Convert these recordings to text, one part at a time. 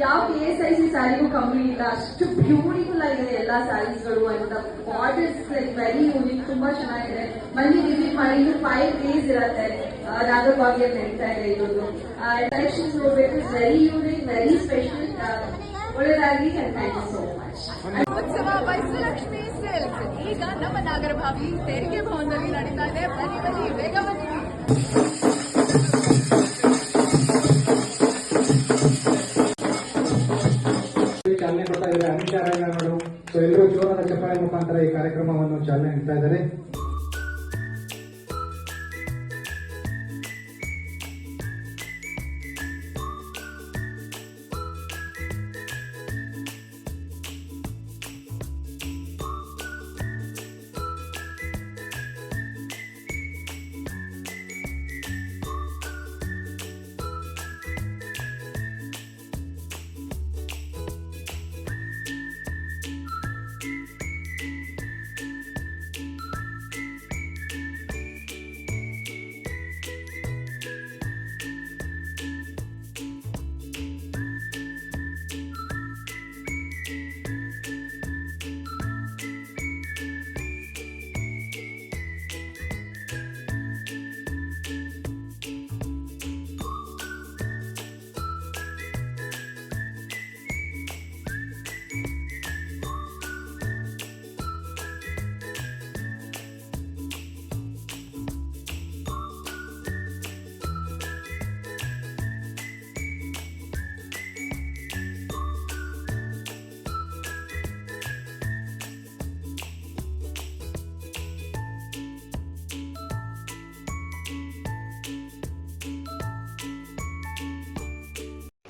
ಯಾವ KSIC ಸ್ಯಾರಿಗೂ ಕಮ್ಮಿ ಇಲ್ಲ, ಅಷ್ಟು ಬ್ಯೂಟಿಫುಲ್ ಆಗಿದೆ ಎಲ್ಲಾ ಸ್ಯಾರೀಸ್ಗಳು. ಅಂತ ಬಾರ್ಡರ್ಸ್ ಲೈಕ್ ವೆರಿ ಯೂನಿಕ್, ತುಂಬಾ ಚೆನ್ನಾಗಿದೆ. ಬನ್ನಿ ವಿಸಿಟ್ ಮಾಡಿ. ಇದು 5 days ಇರುತ್ತೆ. ನಾಗರಬಾವಿಯಲ್ಲಿ ನಡೀತಾ ಇದೆ ಇದೊಂದು ಕಲೆಕ್ಷನ್ಸ್. ನೋಡ್ಬೇಕು, ವೆರಿ ಯೂನಿಕ್, ವೆರಿ ಸ್ಪೆಷಲ್. ಒಳ್ಳೆದಾಗಿ. Thank you so much. Utsava Vaisalakshmi silks ಈಗ ನಮ್ಮ ನಾಗರಭಾವಿ ತೆರಿಗೆ ಭವನದಲ್ಲಿ ನಡೀತಾ ಇದೆ. ಬನ್ನಿ ಬನ್ನಿ, ಬೇಗ ಬನ್ನಿ. ಚಾಲನೆ ಕೊಡ್ತಾ ಇದ್ದಾರೆ ಅಮಿತ್ ಶಾ ಅವರು. ಸೊ ಎಲ್ಲರೂ ಜೋರಾದ ಚಪ್ಪಾಳೆ ಮುಖಾಂತರ ಈ ಕಾರ್ಯಕ್ರಮವನ್ನು ಚಾಲನೆ ನೀಡ್ತಾ ಇದ್ದಾರೆ.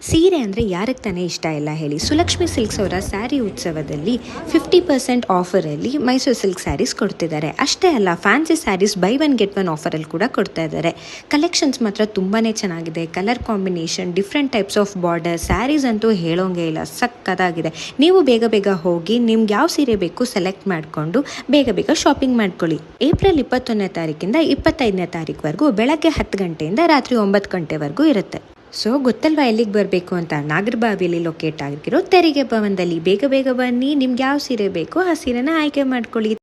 ಸೀರೆ ಅಂದರೆ ಯಾರಿಗೆ ತಾನೇ ಇಷ್ಟ ಇಲ್ಲ ಹೇಳಿ. ಸುಲಕ್ಷ್ಮಿ ಸಿಲ್ಕ್ಸ್ ಅವರ ಸ್ಯಾರಿ ಉತ್ಸವದಲ್ಲಿ 50% ಆಫರಲ್ಲಿ ಮೈಸೂರು ಸಿಲ್ಕ್ ಸ್ಯಾರೀಸ್ ಕೊಡ್ತಿದ್ದಾರೆ. ಅಷ್ಟೇ ಅಲ್ಲ, ಫ್ಯಾನ್ಸಿ ಸ್ಯಾರೀಸ್ ಬೈ 1 get 1 ಆಫರಲ್ಲಿ ಕೂಡ ಕೊಡ್ತಾ ಇದ್ದಾರೆ. ಕಲೆಕ್ಷನ್ಸ್ ಮಾತ್ರ ತುಂಬಾ ಚೆನ್ನಾಗಿದೆ. Colour combination, different types of border, saris ಅಂತೂ ಹೇಳೋಂಗೇ ಇಲ್ಲ, ಸಕ್ಕತ್ತಾಗಿದೆ. ನೀವು ಬೇಗ ಬೇಗ ಹೋಗಿ ನಿಮ್ಗೆ ಯಾವ ಸೀರೆ ಬೇಕು ಸೆಲೆಕ್ಟ್ ಮಾಡಿಕೊಂಡು ಬೇಗ ಬೇಗ ಶಾಪಿಂಗ್ ಮಾಡ್ಕೊಳ್ಳಿ. ಏಪ್ರಿಲ್ 21ನೇ ತಾರೀಕಿಂದ 25ನೇ ತಾರೀಕುವರೆಗೂ ಬೆಳಗ್ಗೆ 10 ಗಂಟೆಯಿಂದ ರಾತ್ರಿ 9 ಗಂಟೆವರೆಗೂ ಇರುತ್ತೆ. ಸೊ ಗೊತ್ತಲ್ವಾ ಎಲ್ಲಿಗೆ ಬರಬೇಕು ಅಂತ? ನಾಗರಬಾವಿಯಲ್ಲಿ ಲೊಕೇಟ್ ಆಗಿರೋ ತೆರಿಗೆ ಭವನದಲ್ಲಿ ಬೇಗ ಬೇಗ ಬನ್ನಿ. ನಿಮ್ಗೆ ಯಾವ ಸೀರೆ ಬೇಕೋ ಆ ಸೀರೆನ ಆಯ್ಕೆ ಮಾಡ್ಕೊಳ್ಳಿ.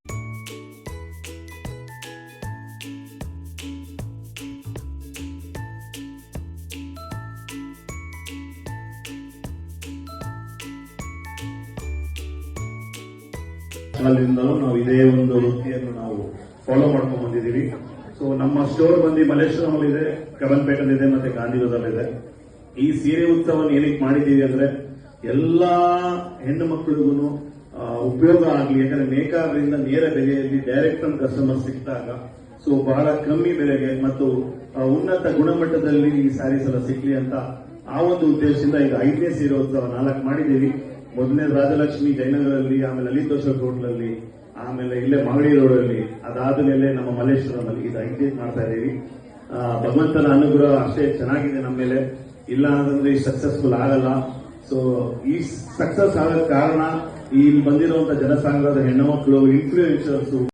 ಅಲ್ಲಿಂದಲೂ ನಾವು ಇದೇ ಒಂದು ವೃತ್ತಿಯನ್ನು ನಾವು ಫಾಲೋ ಮಾಡ್ಕೊಂಡು ಬಂದಿದ್ದೀವಿ. ಸೊ ನಮ್ಮ ಸ್ಟೋರ್ ಬಂದು ಮಲ್ಲೇಶ್ವರಮಲ್ಲಿದೆ, ಕಬ್ಬನ್ಪೇಟಲ್ಲಿದೆ, ಮತ್ತೆ ಗಾಂಧಿನಗರದಲ್ಲಿದೆ. ಈ ಸೀರೆ ಉತ್ಸವವನ್ನು ಏನಕ್ಕೆ ಮಾಡಿದ್ದೀವಿ ಅಂದ್ರೆ ಎಲ್ಲಾ ಹೆಣ್ಣು ಮಕ್ಕಳಿಗೂ ಉಪಯೋಗ ಆಗಲಿ. ಯಾಕಂದ್ರೆ ನೇಕಾರರಿಂದ ನೇರ ಬೆಲೆಯಲ್ಲಿ ಡೈರೆಕ್ಟ್ ಕಸ್ಟಮರ್ ಸಿಕ್ಕಿದಾಗ ಸೊ ಬಹಳ ಕಮ್ಮಿ ಬೆಲೆಗೆ ಮತ್ತು ಉನ್ನತ ಗುಣಮಟ್ಟದಲ್ಲಿ ಈ ಸ್ಯಾರೀಸ್ ಎಲ್ಲ ಸಿಕ್ಲಿ ಅಂತ ಆ ಒಂದು ಉದ್ದೇಶದಿಂದ ಈಗ 5ನೇ ಸೀರೆ ಉತ್ಸವ 4 ಮಾಡಿದ್ದೀವಿ. ಮೊದಲನೇ ರಾಜಲಕ್ಷ್ಮಿ ಜಯನಗರಲ್ಲಿ, ಆಮೇಲೆ ಲಲಿತೋತ್ಸವ ರೋಡ್ನಲ್ಲಿ, ಆಮೇಲೆ ಇಲ್ಲೇ ಮಾಗಡಿ ರೋಡಲ್ಲಿ, ಅದಾದ ಮೇಲೆ ನಮ್ಮ ಮಲ್ಲೇಶ್ವರದಲ್ಲಿ ಇದು 5 ಮಾಡ್ತಾ ಇದ್ದೀವಿ. ಭಗವಂತನ ಅನುಗ್ರಹ ಅಷ್ಟೇ ಚೆನ್ನಾಗಿದೆ ನಮ್ಮ ಮೇಲೆ. ಇಲ್ಲ ಅಂತಂದ್ರೆ ಈ ಸಕ್ಸಸ್ಫುಲ್ ಆಗಲ್ಲ. ಸೊ ಈ ಸಕ್ಸಸ್ ಆಗೋದ ಕಾರಣ ಇಲ್ಲಿ ಬಂದಿರುವಂತಹ ಜನಸಾಗರದ ಹೆಣ್ಣು ಮಕ್ಕಳು, ಇನ್ಫ್ಲೂಯೆನ್ಸರ್ಸ್,